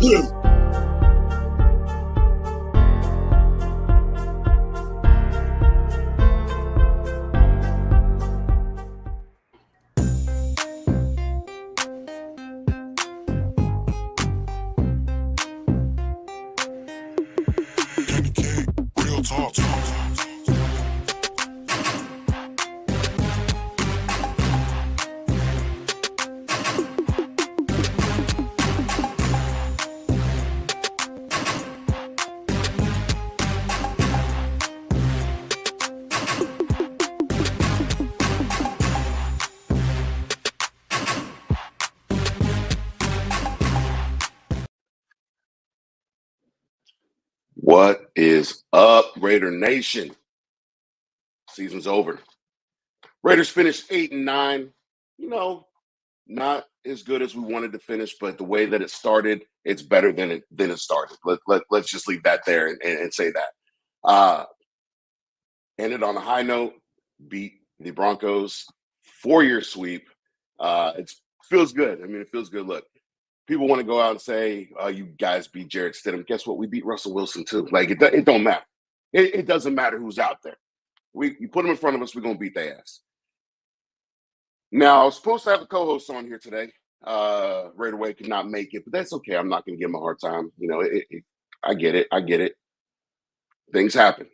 Real talk. What is up, Raider Nation? Season's over. Raiders finished 8-9. Not as good as we wanted to finish, but the way that it started, it's better than it started. Let's just leave that there and say that. Ended on a high note, beat the Broncos, 4-year sweep. It feels good. I mean, it feels good. Look, people want to go out and say, "Oh, you guys beat Jared Stidham." Guess what? We beat Russell Wilson too. Like it don't matter. It doesn't matter who's out there. You put them in front of us, we're gonna beat their ass. Now I was supposed to have a co-host on here today. Right away could not make it, but that's okay. I'm not gonna give him a hard time. I get it. I get it. Things happen.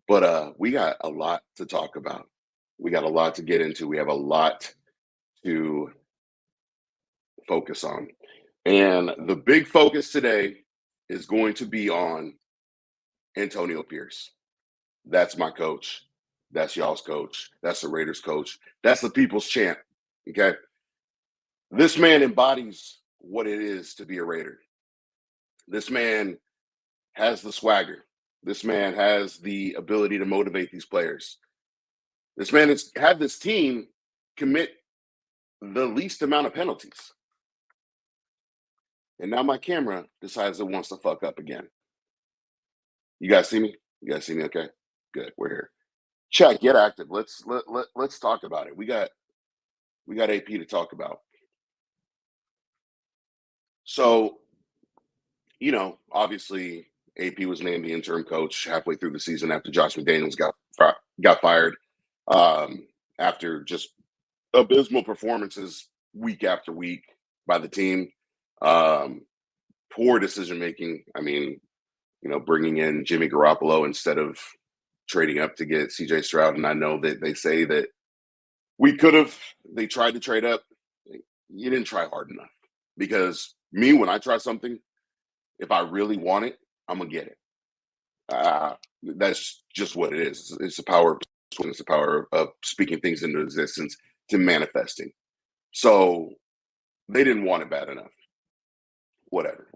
But we got a lot to talk about. We got a lot to get into. We have a lot to focus on. And the big focus today is going to be on Antonio Pierce. That's my coach. That's y'all's coach. That's the Raiders coach. That's the people's champ. Okay. This man embodies what it is to be a Raider. This man has the swagger. This man has the ability to motivate these players. This man has had this team commit the least amount of penalties. And now my camera decides it wants to fuck up again. You guys see me? You guys see me okay? Good. We're here. Chat, get active. Let's talk about it. We got AP to talk about. So, obviously AP was named the interim coach halfway through the season after Josh McDaniels got fired after just abysmal performances week after week by the team. Poor decision making. I mean, bringing in Jimmy Garoppolo instead of trading up to get CJ Stroud. And I know that they say that they tried to trade up. You didn't try hard enough, because when I try something, if I really want it, I'm going to get it. That's just what it is. It's the power of speaking things into existence, to manifesting. So they didn't want it bad enough. Whatever.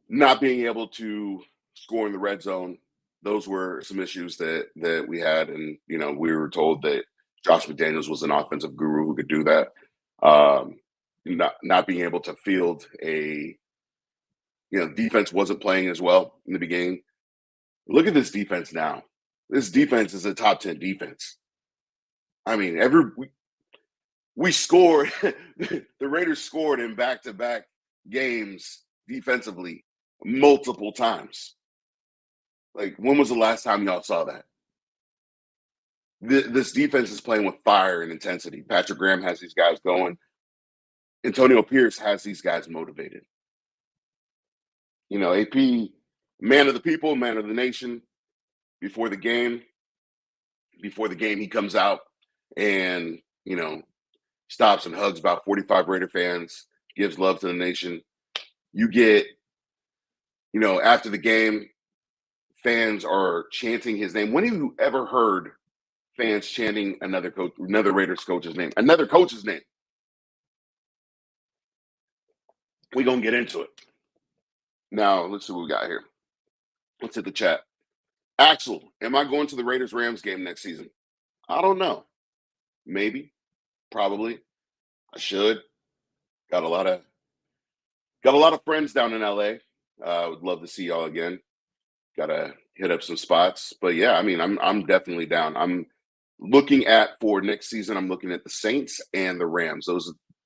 Not being able to score in the red zone, those were some issues that we had. And, we were told that Josh McDaniels was an offensive guru who could do that. Not being able to field defense wasn't playing as well in the beginning. Look at this defense now. This defense is a top 10 defense. I mean, we scored. The Raiders scored in back-to-back games defensively multiple times. Like, when was the last time y'all saw that? This defense is playing with fire and intensity. Patrick Graham has these guys going. Antonio Pierce has these guys motivated. AP, man of the people, man of the nation. Before the game, he comes out and, stops and hugs about 45 Raider fans, gives love to the nation. You get, after the game, fans are chanting his name. When have you ever heard fans chanting another Raiders coach's name, another coach's name? We're going to get into it. Now, let's see what we got here. Let's hit the chat. Axel, am I going to the Raiders-Rams game next season? I don't know. Maybe. Probably. I should. Got a lot of friends down in LA. Would love to see y'all again. Got to hit up some spots. But yeah, I mean, I'm definitely down. I'm looking for next season. I'm looking at the Saints and the Rams.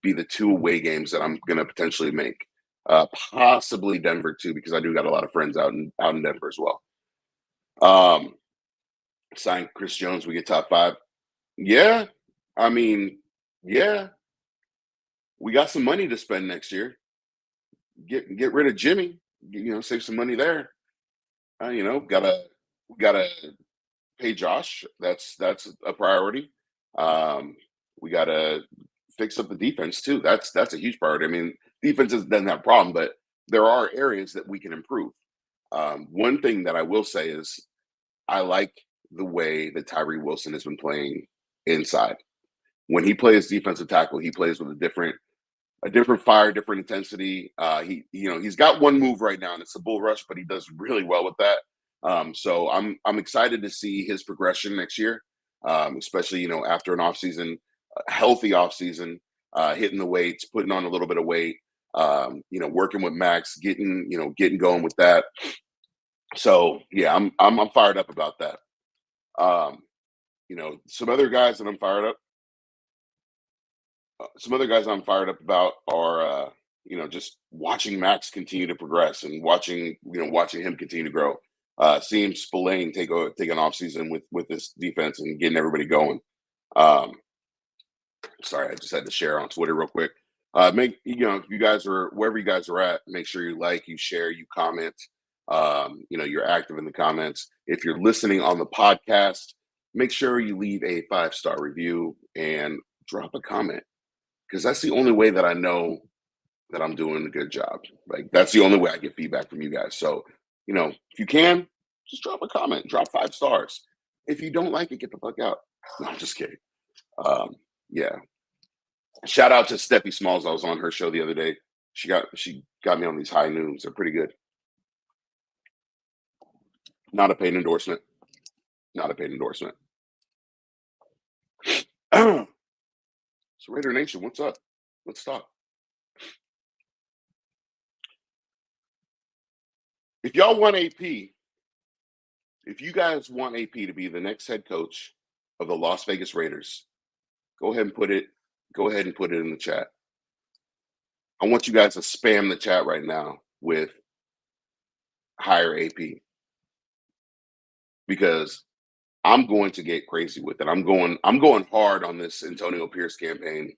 be the 2 away games that I'm gonna potentially make. Possibly Denver too, because I do got a lot of friends out in Denver as well. Um, Sign Chris Jones, we get top 5. Yeah, I mean, yeah, we got some money to spend next year. Get rid of Jimmy, save some money there. Gotta pay Josh. That's a priority. Um, we gotta fix up the defense too. That's a huge priority. I mean, defense doesn't have a problem, but there are areas that we can improve. One thing that I will say is I like the way that Tyree Wilson has been playing inside. When he plays defensive tackle, he plays with a different fire, different intensity. He's got one move right now, and it's a bull rush, but he does really well with that. So I'm excited to see his progression next year, especially after an offseason, a healthy offseason, hitting the weights, putting on a little bit of weight, working with Max, getting going with that. So yeah, I'm fired up about that. Um, some other guys that I'm fired up. Some other guys I'm fired up about are just watching Max continue to progress and watching him continue to grow. Seeing Spillane take an off season with this defense and getting everybody going. Um, Sorry, I just had to share on Twitter real quick. If you guys are wherever you guys are at, make sure you like, you share, you comment. You're active in the comments. If you're listening on the podcast, make sure you leave a 5-star review and drop a comment, because that's the only way that I know that I'm doing a good job. Like, that's the only way I get feedback from you guys. So, if you can, just drop a comment, drop 5 stars. If you don't like it, get the fuck out. No, I'm just kidding. Yeah. Shout out to Steffi Smalls. I was on her show the other day. She got me on these high noons. They're pretty good. Not a paid endorsement. Not a paid endorsement. So Raider Nation, what's up? Let's talk. If y'all want AP, if you guys want AP to be the next head coach of the Las Vegas Raiders, go ahead and put it in the chat. I want you guys to spam the chat right now with hire AP, because I'm going to get crazy with it. I'm going hard on this Antonio Pierce campaign.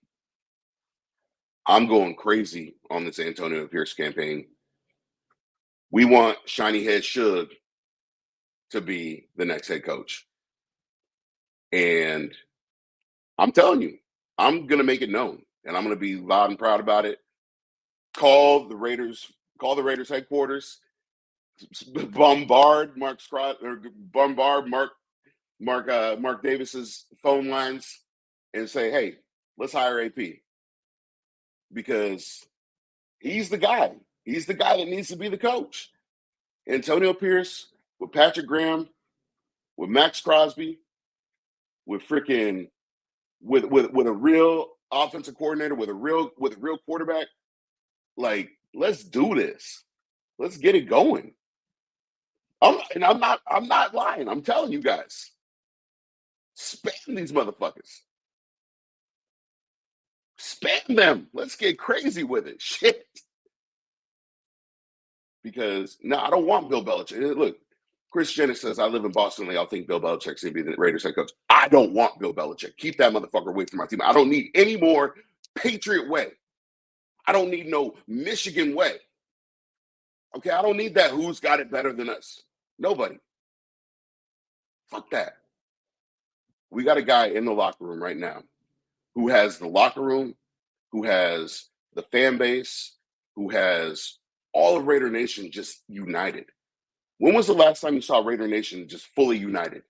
I'm going crazy on this Antonio Pierce campaign. We want Shiny Head Suge to be the next head coach. And I'm telling you, I'm going to make it known, and I'm going to be loud and proud about it. Call the Raiders headquarters, bombard Mark Davis's phone lines and say, hey, let's hire AP, because he's the guy. He's the guy that needs to be the coach. Antonio Pierce with Patrick Graham, with Max Crosby, with freaking with a real offensive coordinator, with a real quarterback. Like, let's do this. Let's get it going. I'm not lying. I'm telling you guys. Spam these motherfuckers. Spam them. Let's get crazy with it. Shit. Because I don't want Bill Belichick. Look, Chris Jenner says, I live in Boston. They all think Bill Belichick's going to be the Raiders head coach. I don't want Bill Belichick. Keep that motherfucker away from my team. I don't need any more Patriot way. I don't need no Michigan way. Okay, I don't need that. Who's got it better than us? Nobody. Fuck that. We got a guy in the locker room right now who has the locker room, who has the fan base, who has all of Raider Nation just united. When was the last time you saw Raider Nation just fully united?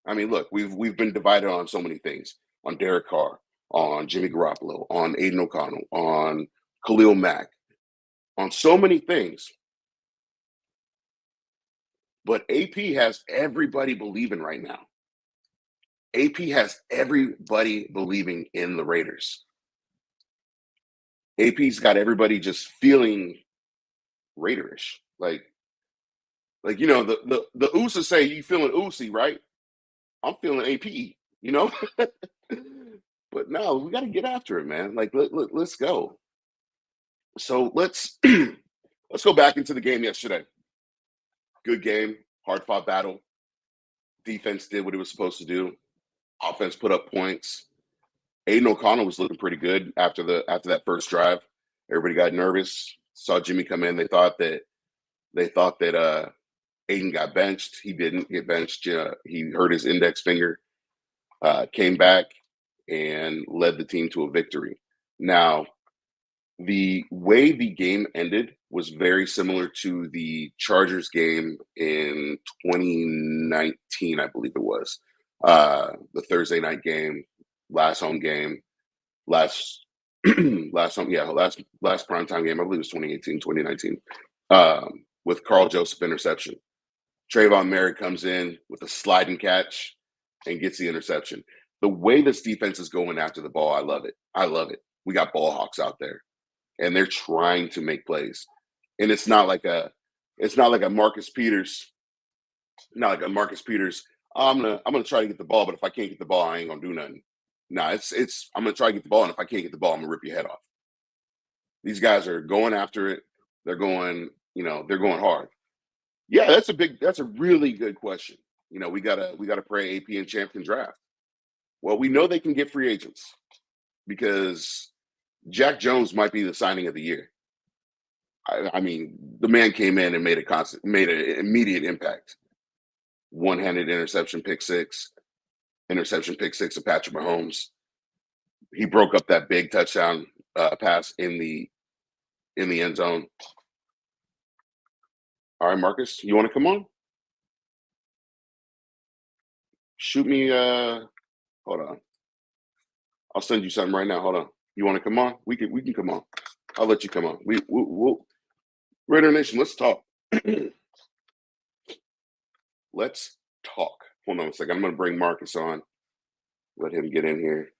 I mean, look, we've been divided on so many things. On Derek Carr, on Jimmy Garoppolo, on Aiden O'Connell, on Khalil Mack, on so many things. But AP has everybody believing right now. AP has everybody believing in the Raiders. AP's got everybody just feeling Raiderish. Like the Usa say, you feeling Usi, right? I'm feeling AP, But no, we got to get after it, man. Like let's go. So let's let's go back into the game yesterday. Good game, hard fought battle. Defense did what it was supposed to do. Offense put up points. Aiden O'Connell was looking pretty good after that first drive. Everybody got nervous. Saw Jimmy come in. They thought that Aiden got benched. He didn't get benched. He hurt his index finger. Came back and led the team to a victory. Now, the way the game ended was very similar to the Chargers game in 2019, I believe it was. The Thursday night game, last home game, last last home, yeah, last primetime game. I believe it was 2018, 2019, with Carl Joseph interception. Trayvon Merritt comes in with a sliding catch and gets the interception. The way this defense is going after the ball, I love it. I love it. We got ball hawks out there, and they're trying to make plays. And it's not like a Marcus Peters, not like a Marcus Peters. "Oh, I'm gonna try to get the ball, but if I can't get the ball, I ain't gonna do nothing." No, it's I'm gonna try to get the ball, and if I can't get the ball, I'm gonna rip your head off. These guys are going after it. They're going hard. Yeah, that's a really good question. We gotta pray AP and Champ can draft. Well, we know they can get free agents because Jack Jones might be the signing of the year. I mean, the man came in and made an immediate impact. One-handed interception pick six of Patrick Mahomes. He broke up that big touchdown pass in the end zone. All right, Marcus, you want to come on? Shoot me. Hold on. I'll send you something right now. Hold on. You want to come on? We can come on. I'll let you come on. We'll Raider Nation. Let's talk. Let's talk. Hold on a second. I'm going to bring Marcus on. Let him get in here.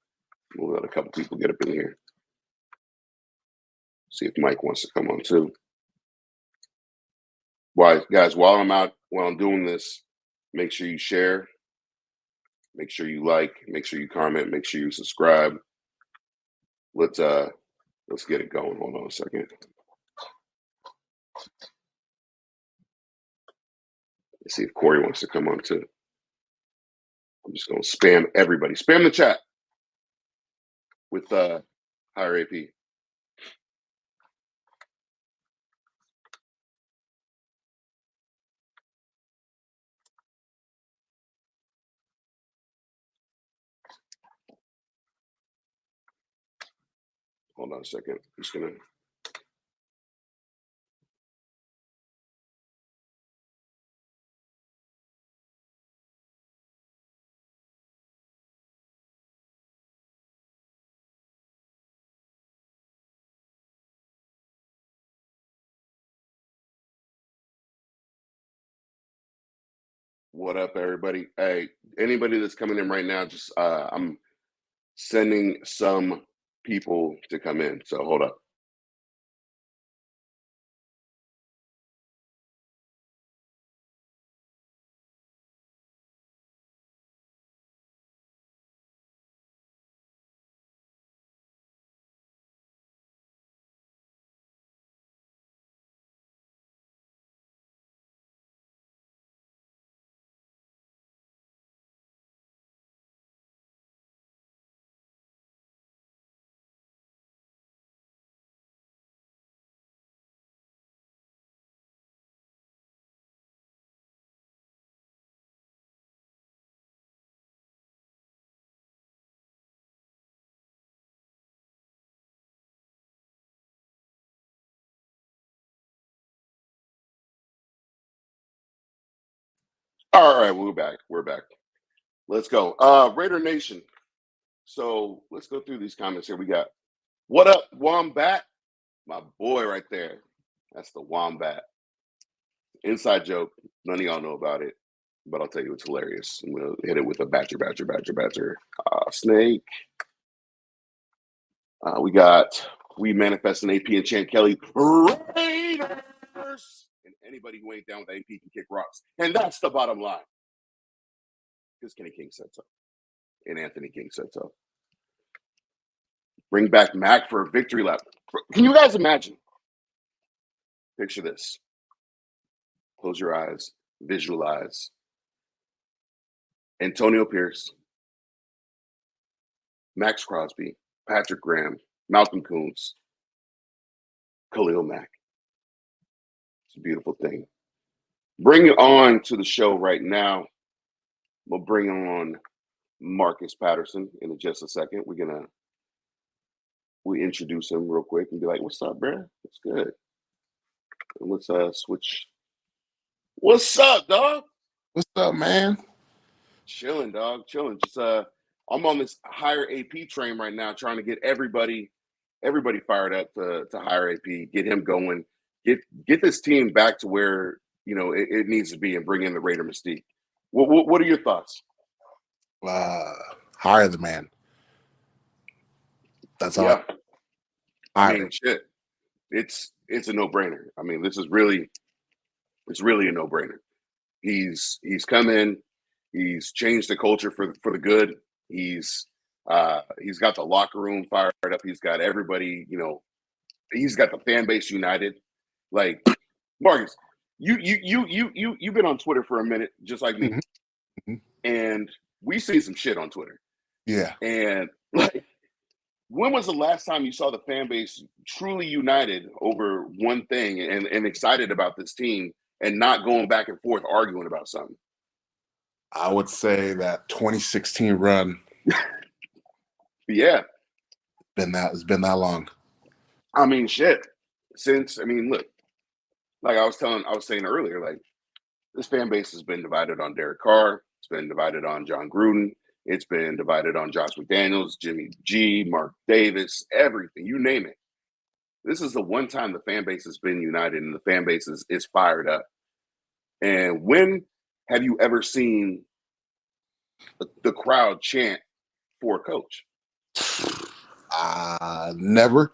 We'll let a couple people get up in here. See if Mike wants to come on too. Guys, while I'm doing this, make sure you share, make sure you like, make sure you comment, make sure you subscribe. Let's get it going. Hold on a second. Let's see if Corey wants to come on too. I'm just gonna spam everybody. Spam the chat with higher AP. Hold on a second. I'm just gonna. What up, everybody? Hey, anybody that's coming in right now, just I'm sending some people to come in. So hold up. All right, we're back. We're back. Let's go. Raider Nation. So let's go through these comments here. We got what up, Wombat? My boy right there. That's the Wombat. Inside joke. None of y'all know about it, but I'll tell you it's hilarious. I'm gonna hit it with a badger. Snake. We manifest an AP and Champ Kelly Raiders. And anybody who ain't down with AP can kick rocks. And that's the bottom line. Because Kenny King said so. And Anthony King said so. Bring back Mac for a victory lap. Can you guys imagine? Picture this. Close your eyes. Visualize. Antonio Pierce, Max Crosby, Patrick Graham, Malcolm Kuntz, Khalil Mack. It's a beautiful thing. Bring it on to the show right now. We'll bring on Marcus Patterson in just a second. We introduce him real quick and be like, "What's up, bro? What's good?" And let's switch. What's up, dog? What's up, man? Chilling, dog. Chilling. Just I'm on this hire AP train right now, trying to get everybody fired up to hire AP, get him going, get this team back to where it needs to be, and bring in the Raider mystique. What are your thoughts? Hire the man. That's all. Yeah. I mean, shit. It's a no-brainer. I mean, it's really a no-brainer. He's come in, he's changed the culture for the good. He's got the locker room fired up. He's got everybody, he's got the fan base united. Like, Marcus, you've been on Twitter for a minute, just like me. Mm-hmm. And we see some shit on Twitter. Yeah. And like, when was the last time you saw the fan base truly united over one thing and excited about this team and not going back and forth arguing about something? I would say that 2016 run. Yeah. It's been that long. I mean, shit. Look, like I was saying earlier, like, this fan base has been divided on Derek Carr. It's been divided on John Gruden. It's been divided on Josh McDaniels, Jimmy G, Mark Davis, everything, you name it. This is the one time the fan base has been united and the fan base is fired up. And when have you ever seen the crowd chant for a coach? Never.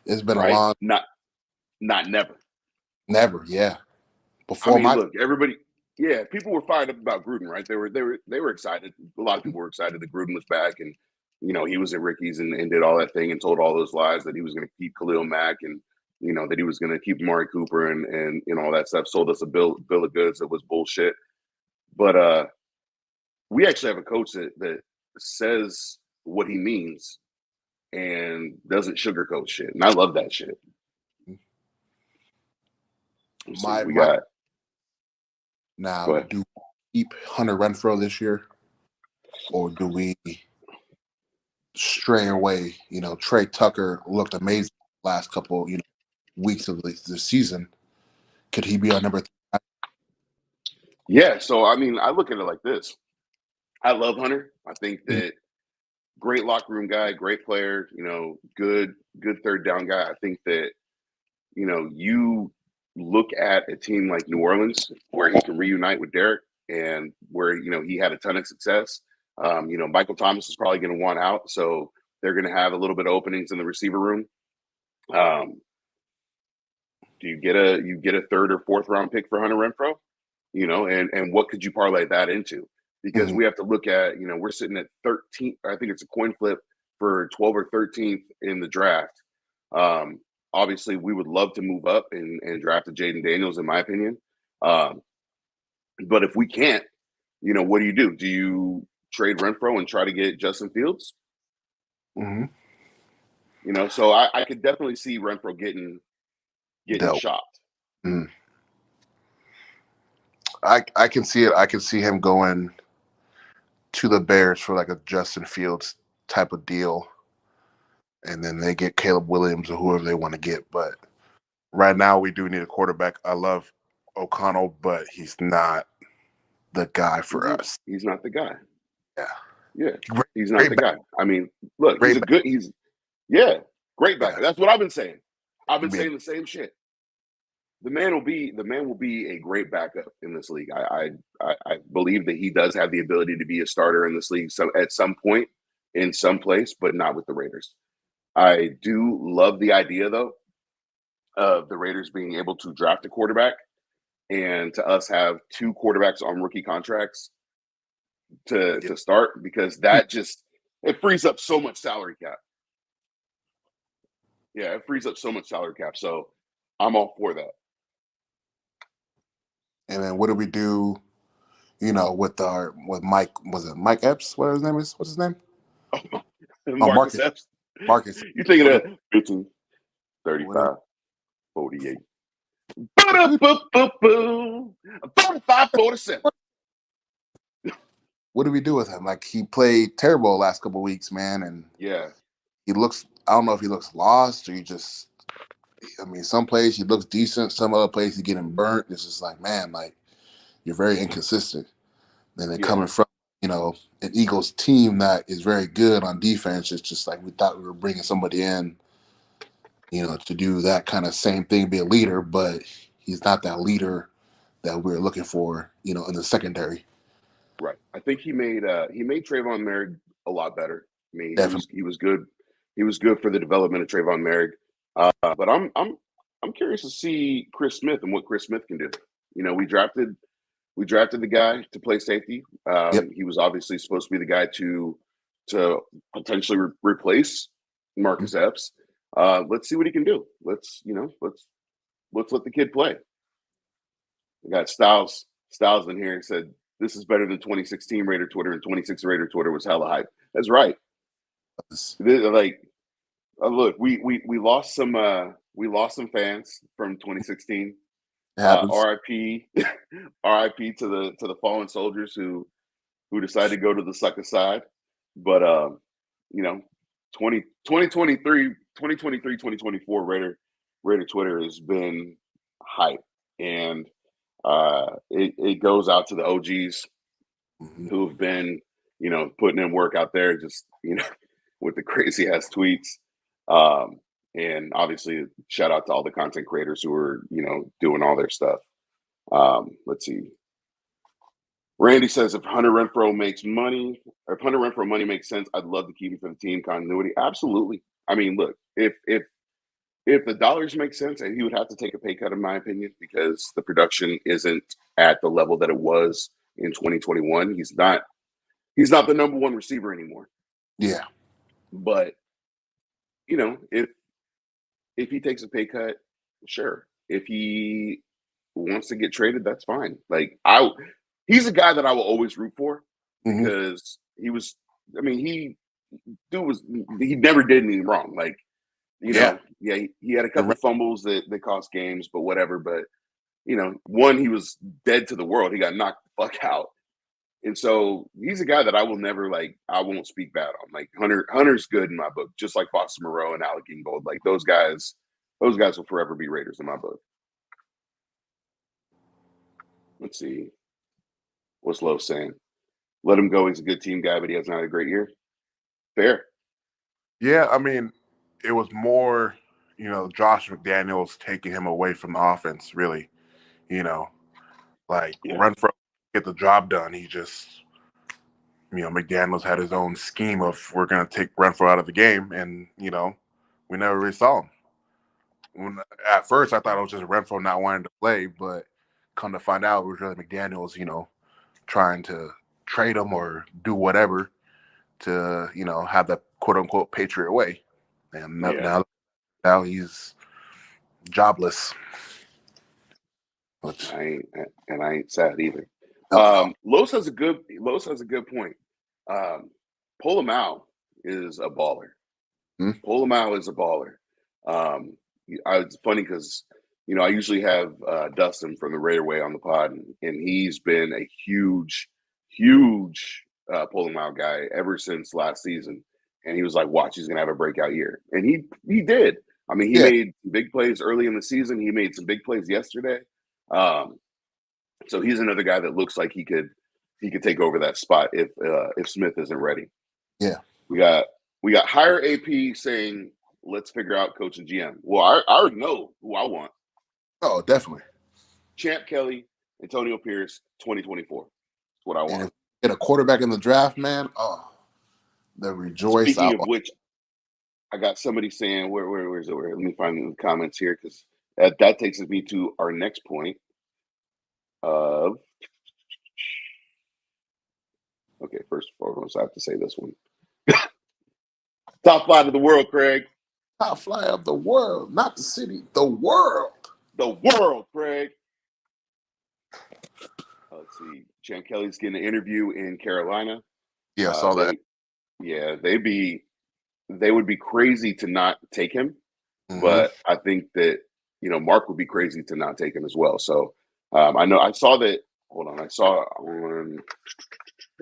It's been a long. Not never. Never, yeah. Look, everybody. Yeah, people were fired up about Gruden, right? They were excited. A lot of people were excited that Gruden was back, and he was at Ricky's and did all that thing and told all those lies that he was going to keep Khalil Mack and that he was going to keep Amari Cooper and all that stuff. Sold us a bill of goods that was bullshit. But we actually have a coach that says what he means and doesn't sugarcoat shit, and I love that shit. Now, do we keep Hunter Renfrow this year, or do we stray away? Trey Tucker looked amazing last couple weeks of the season. Could he be our number 3? Yeah. So I look at it like this. I love Hunter. I think that great locker room guy, great player. Good third down guy. I think that you look at a team like New Orleans where he can reunite with Derek and where he had a ton of success. Michael Thomas is probably going to want out, so they're going to have a little bit of openings in the receiver room. Do you get a third or fourth round pick for Hunter Renfrow? And what could you parlay that into? Because we have to look at we're sitting at 13th. I think it's a coin flip for 12th or 13th in the draft. Obviously, we would love to move up and draft a Jaden Daniels, in my opinion. But if we can't, what do you do? Do you trade Renfrow and try to get Justin Fields? So I could definitely see Renfrow getting shopped. I can see it. I can see him going to the Bears for like a Justin Fields type of deal. And then they get Caleb Williams or whoever they want to get. But right now we do need a quarterback. I love O'Connell, but he's not the guy for us. He's not the guy. Yeah. He's not the guy. Look, great backup. That's what I've been saying. I've been saying the same shit. The man will be a great backup in this league. I believe that he does have the ability to be a starter in this league at some point in some place, but not with the Raiders. I do love the idea, though, of the Raiders being able to draft a quarterback and to us have 2 quarterbacks on rookie contracts to start, because that it frees up so much salary cap. Yeah, it frees up so much salary cap. So I'm all for that. And then what do we do? With Mike, was it Mike Epps? What his name is? What's his name? Oh, Marcus Marcus. Epps. Marcus. You thinking What do, of 15, what do 35, 48. we, Boom, 45, 47. what do we do with him? Like, he played terrible the last couple of weeks, man, and Yeah, he looks. I don't know if he looks lost or he just. I mean, some plays he looks decent. Some other plays he's getting burnt. It's just like, man, like, you're very inconsistent. And then yeah, coming from, an Eagles team that is very good on defense, it's just like we thought we were bringing somebody in, to do that kind of same thing, be a leader, but he's not that leader that we're looking for, in the secondary. right. I think he made Trayvon Merrick a lot better. I mean, Definitely. he was good. He was good for the development of Trayvon Merrick. But I'm curious to see Chris Smith and what Chris Smith can do. We drafted the guy to play safety. Yep. He was obviously supposed to be the guy to potentially replace Marcus Epps. Let's see what he can do. Let's let the kid play. We got Styles in here and said this is better than 2016 Raider Twitter, and 2016 Raider Twitter was hella hype. That's right. Like, look, we lost some fans from 2016. It happens. RIP, RIP to the fallen soldiers who decided to go to the sucker side. But 2023, 2024 Raider Twitter has been hype, and it goes out to the OGs who have been putting in work out there, just with the crazy ass tweets. And obviously, shout out to all the content creators who are doing all their stuff. Let's see. Randy says if Hunter Renfrow makes money, or if Hunter Renfrow money makes sense, I'd love to keep him for the team continuity. Absolutely. I mean, look, if the dollars make sense, and he would have to take a pay cut, in my opinion, because the production isn't at the level that it was in 2021. He's not the number one receiver anymore. Yeah. But if he takes a pay cut, sure. If he wants to get traded, that's fine. Like, he's a guy that I will always root for because he never did anything wrong. Like, he had a couple fumbles that cost games, but whatever. But one, he was dead to the world. He got knocked the fuck out. And so he's a guy that I won't speak bad on. Like, Hunter's good in my book, just like Foster Moreau and Alec Ingold. Like, those guys will forever be Raiders in my book. Let's see. What's Lowe saying? Let him go. He's a good team guy, but he has not a great year. Fair. Yeah, I mean, it was more, Josh McDaniels taking him away from the offense, really. Renfrow get the job done. He just, McDaniels had his own scheme of we're going to take Renfrow out of the game, and, we never really saw him. At first, I thought it was just Renfrow not wanting to play, but come to find out, it was really McDaniels, trying to trade him or do whatever to, have that quote-unquote Patriot way. And now he's jobless. I ain't sad either. Los has a good point. Polamalu is a baller. Polamalu is a baller. It's funny because I usually have Dustin from the Raider Way on the pod, and he's been a huge Polamalu guy ever since last season. And he was like, "Watch, he's gonna have a breakout year," and he did. I mean, he made big plays early in the season. He made some big plays yesterday. So he's another guy that looks like he could take over that spot if Smith isn't ready. Yeah, we got higher AP saying let's figure out coach and GM. Well, I already know who I want. Oh, definitely. Champ Kelly, Antonio Pierce, 2024. That's what I want. And if you get a quarterback in the draft, man, the rejoice. Speaking of which, I got somebody saying where is it? Let me find the comments here because that takes me to our next point. Okay, first and foremost, I have to say this one. Top 5 of the world, Craig. top flyer of the world, not the city, the world. The world, Craig. Let's see. Chan Kelly's getting an interview in Carolina. Yeah, I saw that. They would be crazy to not take him, but I think that Mark would be crazy to not take him as well. So I know I saw that. Hold on,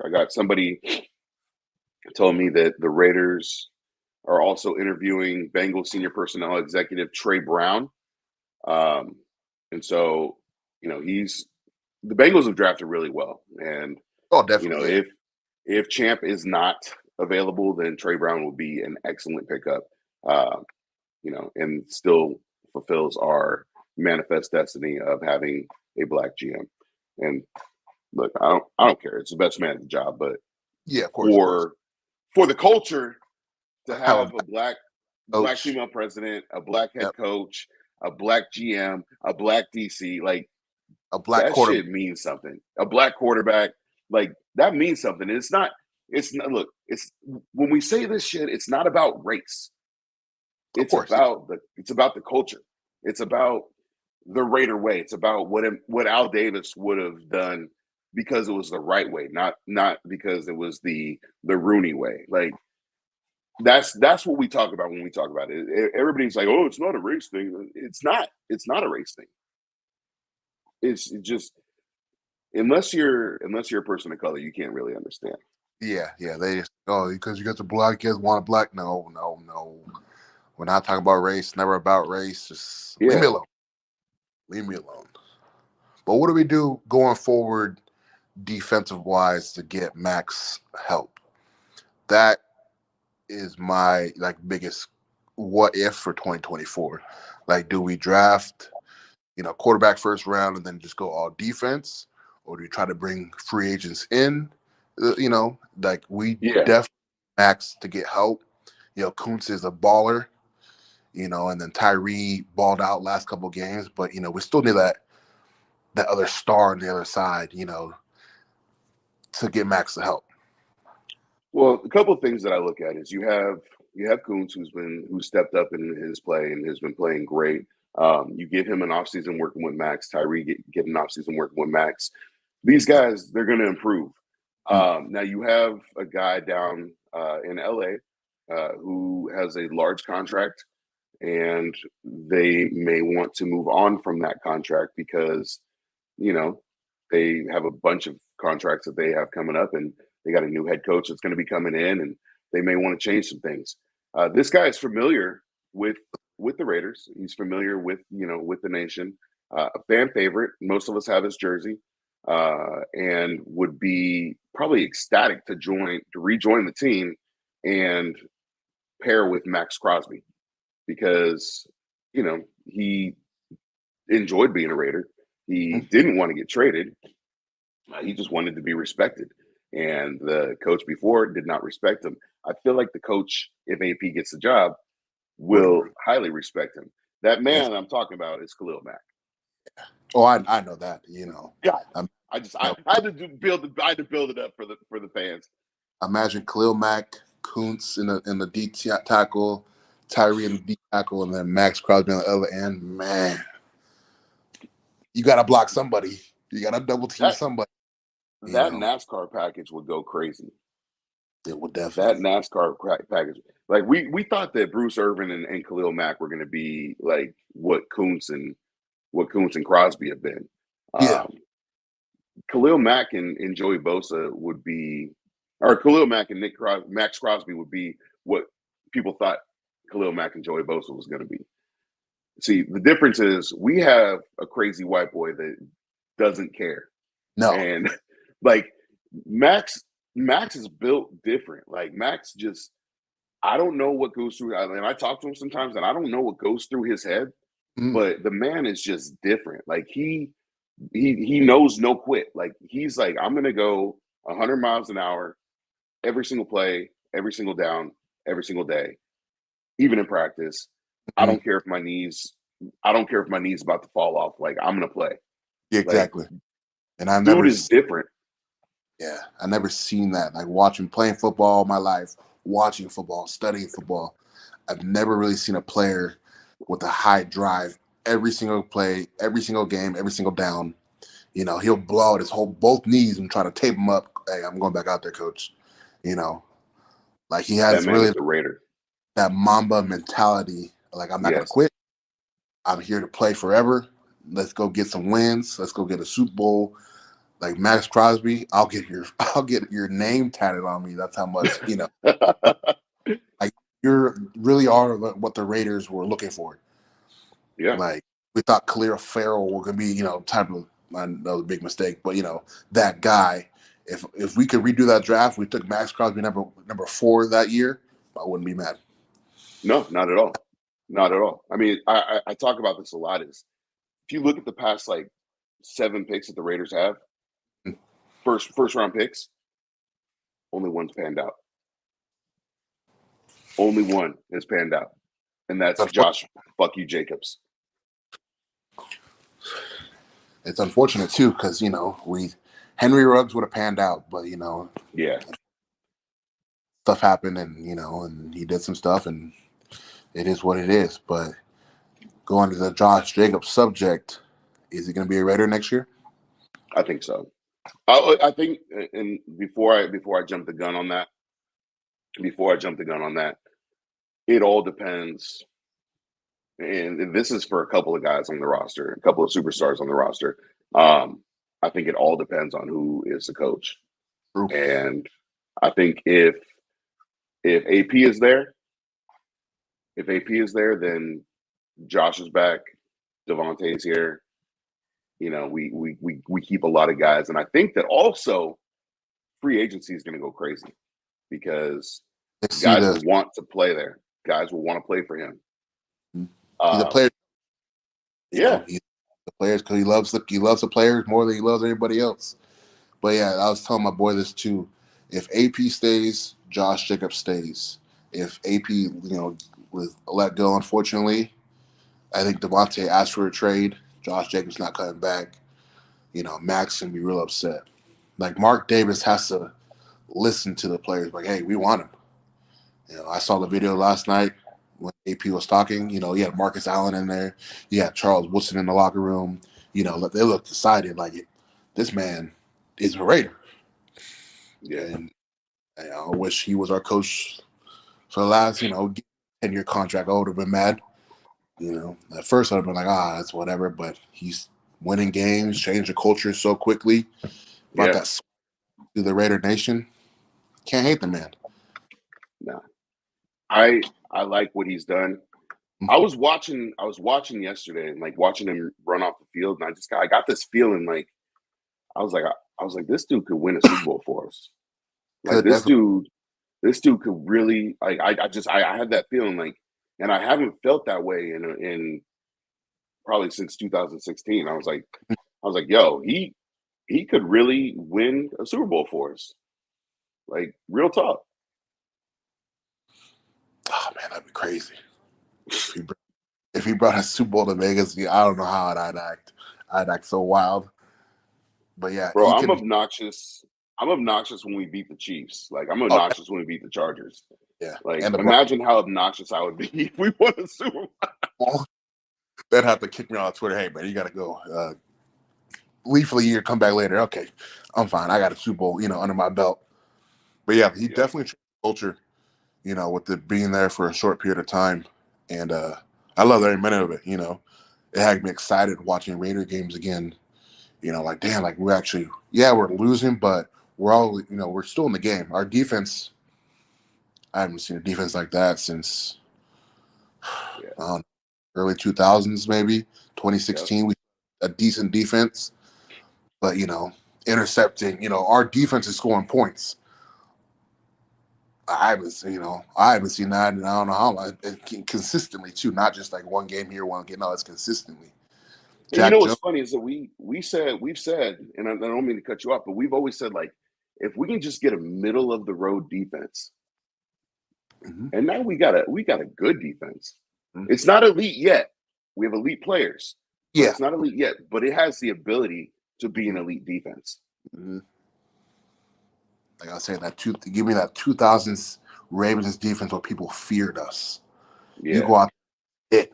I got somebody told me that the Raiders are also interviewing Bengals senior personnel executive Trey Brown, and so the Bengals have drafted really well, and definitely. If Champ is not available, then Trey Brown will be an excellent pickup. And still fulfills our manifest destiny of having a black GM. And look, I don't care. It's the best man at the job, but yeah, of course. For the culture to have a black female president, a black head coach, a black GM, a black DC, like a black that quarterback shit means something. A black quarterback, like that means something. It's not. Look. It's when we say this shit, it's not about race. It's about the culture. It's about the Raider way. It's about what Al Davis would have done because it was the right way, not because it was the Rooney way. Like that's what we talk about when we talk about it. Everybody's like, "Oh, it's not a race thing." It's not. It's not a race thing. It's just unless you're a person of color, you can't really understand. Yeah. They just because you got the black kids want a black. No. We're not talking about race. Never about race. Just leave me alone. Leave me alone. But what do we do going forward, defensive wise, to get Max help? That is my biggest what if for 2024. Like, do we draft, quarterback first round and then just go all defense, or do we try to bring free agents in? Definitely Max to get help. Kuntz is a baller. And then Tyree balled out last couple of games, but we still need that other star on the other side, to get Max to help. Well, a couple of things that I look at is you have Kuntz who stepped up in his play and has been playing great. You give him an offseason working with Max. Tyree get an offseason working with Max. These guys, they're going to improve. Now you have a guy down in LA who has a large contract, and they may want to move on from that contract because, they have a bunch of contracts that they have coming up, and they got a new head coach that's going to be coming in, and they may want to change some things. This guy is familiar with the Raiders. He's familiar with the nation. A fan favorite. Most of us have his jersey, and would be probably ecstatic to rejoin the team and pair with Max Crosby because he enjoyed being a Raider. He didn't want to get traded. He just wanted to be respected. And the coach before did not respect him. I feel like the coach, if AP gets the job, will highly respect him. That man I'm talking about is Khalil Mack. Oh, I know that. Yeah, I had to build it up for the fans. Imagine Khalil Mack, Kuntz in the D tackle, Tyree in the D tackle, and then Max Crosby on the other end. Man, you got to block somebody. You got to double team somebody. That NASCAR package would go crazy. It would definitely. That NASCAR package. Like we thought that Bruce Irvin and Khalil Mack were going to be like what Kuntz and Crosby have been. Khalil Mack and Joey Bosa would be, or Khalil Mack and Max Crosby would be what people thought Khalil Mack and Joey Bosa was going to be. See, the difference is we have a crazy white boy that doesn't care. No. And like Max is built different. Like Max just, I don't know what goes through. And I talk to him sometimes, and I don't know what goes through his head. But the man is just different. Like he knows no quit. Like he's like, I'm gonna go 100 miles an hour every single play, every single down, every single day, even in practice. I don't care if my knees about to fall off. Like I'm gonna play. Yeah, exactly. And I dude is different. Yeah, I never seen that. Like playing football all my life, watching football, studying football. I've never really seen a player with a high drive every single play, every single game, every single down. He'll blow out his whole both knees and try to tape him up. Hey, I'm going back out there, coach. Like he That has man really is a Raider. that Mamba mentality. Like, I'm not going to Yes. quit. I'm here to play forever. Let's go get some wins. Let's go get a Super Bowl. Like Max Crosby, I'll get your name tatted on me. That's how much, like you really are what the Raiders were looking for. Yeah. Like we thought Khalil Farrell were gonna be, type of another big mistake, but that guy. If we could redo that draft, we took Max Crosby number 4 that year, I wouldn't be mad. No, not at all. Not at all. I mean, I talk about this a lot. Is if you look at the past like 7 picks that the Raiders have, first round picks, only one's panned out. Only one has panned out, and that's Josh "Fuck you" Jacobs. It's unfortunate too, because Henry Ruggs would have panned out, but Yeah, stuff happened, and he did some stuff, and it is what it is. But going to the Josh Jacobs subject, is he going to be a Raider next year? I think so. I think, and before I jump the gun on that, it all depends. And this is for a couple of guys on the roster, a couple of superstars on the roster. I think it all depends on who is the coach. True. And I think if AP is there, then Josh is back, Devontae's here. We keep a lot of guys, and I think that also free agency is going to go crazy because guys will want to play there. Guys will want to play for him. He's a player. He's the players because he loves the players more than he loves anybody else. But yeah, I was telling my boy this too. If AP stays, Josh Jacobs stays. If AP, was let go, unfortunately, I think Devontae asked for a trade. Josh Jacobs not coming back. Max can be real upset. Like Mark Davis has to listen to the players. Like, hey, we want him. I saw the video last night when AP was talking. You had Marcus Allen in there. You had Charles Woodson in the locker room. They looked decided like this man is a Raider. Yeah. And I wish he was our coach for the last, 10-year contract. I would have been mad. At first I'd have been like, that's whatever. But he's winning games, changed the culture so quickly, brought that to the Raider Nation. Can't hate the man. No, I like what he's done. I was watching yesterday and like watching him run off the field, and I got this feeling like I was like this dude could win a Super Bowl for us. Like this dude could really like I had that feeling like, and I haven't felt that way in probably since 2016. I was like, yo, he could really win a Super Bowl for us. Like real talk. Oh man, that'd be crazy. If he brought a Super Bowl to Vegas, I don't know how I'd act. I'd act so wild. But yeah, bro, I'm obnoxious. I'm obnoxious when we beat the Chiefs. Like I'm obnoxious when we beat the Chargers. Yeah. Like imagine how obnoxious I would be if we won a Super Bowl. They'd have to kick me on Twitter. Hey man, you gotta go. Leave for the year, come back later. Okay, I'm fine. I got a Super Bowl, under my belt. But yeah, he definitely changed the culture, with it being there for a short period of time. And I love every minute of it, It had me excited watching Raider games again. Like, damn, like we're actually, we're losing, but we're all, we're still in the game. Our defense, I haven't seen a defense like that since early 2000s, maybe 2016. We a decent defense, but intercepting. Our defense is scoring points. I haven't seen that, and I don't know how long. Consistently too, not just like one game here, one game. No, it's consistently. And what's funny is that we've said, and I don't mean to cut you off, but we've always said like, if we can just get a middle of the road defense, and now we got a good defense. It's not elite yet. We have elite players. Yeah, it's not elite yet, but it has the ability to be an elite defense. Like I say, give me that 2000s Ravens defense where people feared us. You Yeah. go out there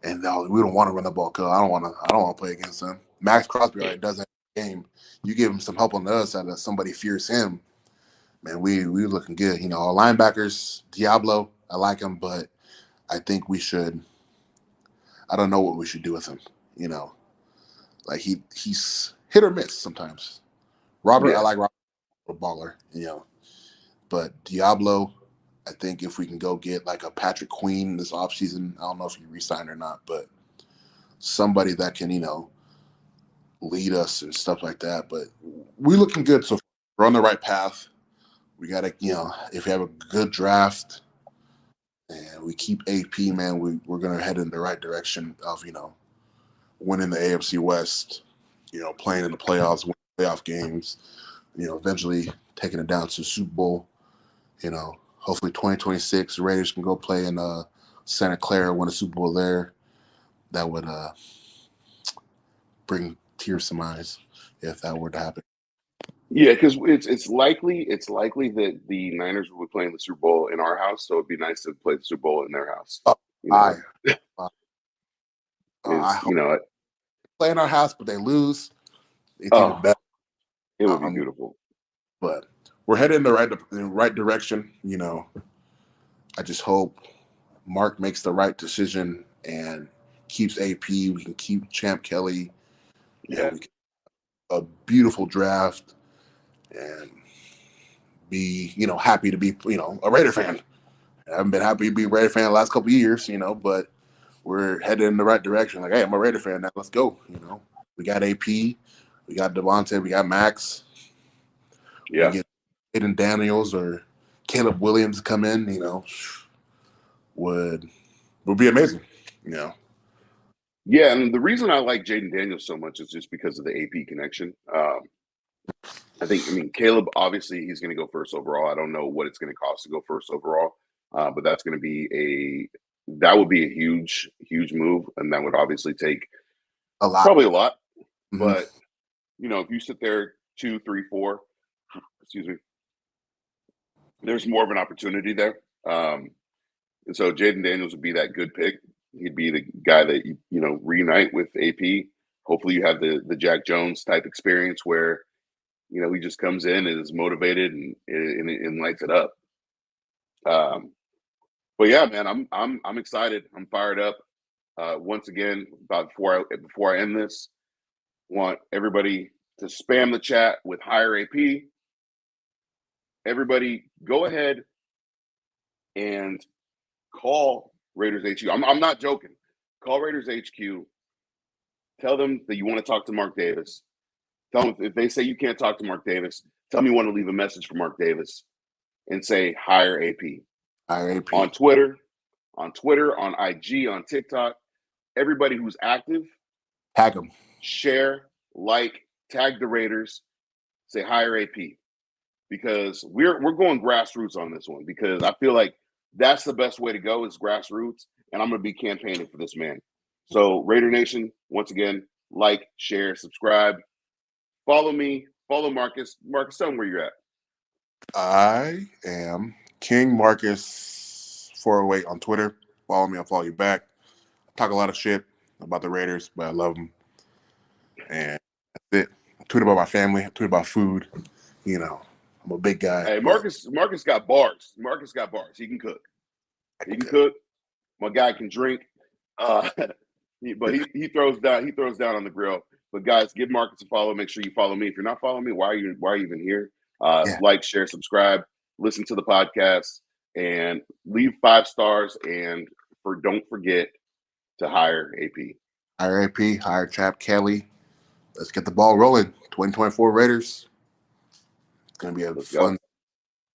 and we don't want to run the ball. Cause I don't want to play against him. Max Crosby already does that game. You give him some help on the other side that somebody fears him. Man, we looking good. Our linebackers, Diablo, I like him, but I think we should. I don't know what we should do with him. Like he's hit or miss sometimes. Robert, I Yeah. like Robert, a baller. But Diablo, I think if we can go get like a Patrick Queen this offseason, I don't know if he re-signed or not, but somebody that can, lead us and stuff like that. But we're looking good. So we're on the right path. We got to, if we have a good draft and we keep AP, man, we're going to head in the right direction of, winning the AFC West, playing in the playoffs, winning playoff games, eventually taking it down to the Super Bowl. Hopefully 2026 Raiders can go play in Santa Clara, win a Super Bowl there. That would bring tears to my eyes if that were to happen. Yeah, because it's likely that the Niners will be playing the Super Bowl in our house, so it'd be nice to play the Super Bowl in their house. Oh, I Is hope they play in our house, but they lose. It's even better. It would be beautiful. But we're headed in the right direction. I just hope Mark makes the right decision and keeps AP. We can keep Champ Kelly. Yeah. We can a beautiful draft and be, happy to be, a Raider fan. I haven't been happy to be a Raider fan the last couple of years, but we're headed in the right direction. Like, hey, I'm a Raider fan now. Let's go. We got AP, we got Devontae, we got Max. Yeah. We get Aiden Daniels or Caleb Williams to come in, would be amazing. Yeah, and the reason I like Jaden Daniels so much is just because of the AP connection. Caleb, obviously, he's going to go first overall. I don't know what it's going to cost to go first overall, but that would be a huge, huge move, and that would obviously take probably a lot. Mm-hmm. But if you sit there 2, 3, 4, excuse me, there's more of an opportunity there. And so Jaden Daniels would be that good pick. He'd be the guy that reunite with AP. Hopefully, you have the Jack Jones type experience where he just comes in and is motivated and lights it up. But yeah, man, I'm excited. I'm fired up. Once again, before I end this, want everybody to spam the chat with hire AP. Everybody, go ahead and call Raiders HQ. I'm not joking. Call Raiders HQ. Tell them that you want to talk to Mark Davis. Tell them if they say you can't talk to Mark Davis, tell me you want to leave a message for Mark Davis and say hire AP. Hire AP. On Twitter, on IG, on TikTok. Everybody who's active, tag them. Share, tag the Raiders, say hire AP. Because we're going grassroots on this one, because I feel like that's the best way to go is grassroots, and I'm going to be campaigning for this man. So Raider Nation, once again, share, subscribe, follow me, follow Marcus. Marcus, tell him where you're at. I am King Marcus 408 on Twitter. Follow me, I'll follow you back. I talk a lot of shit about the Raiders, but I love them. And that's it. I tweet about my family. I tweet about food. I'm a big guy. Hey, Marcus got bars. Marcus got bars. He can cook. My guy can drink. But he throws down. He throws down on the grill. But guys, give Marcus a follow. Make sure you follow me. If you're not following me, why are you even here? Share, subscribe, listen to the podcast, and leave 5 stars. And don't forget to hire AP. Hire AP. Hire Champ Kelly. Let's get the ball rolling. 2024 Raiders. It's gonna be a fun.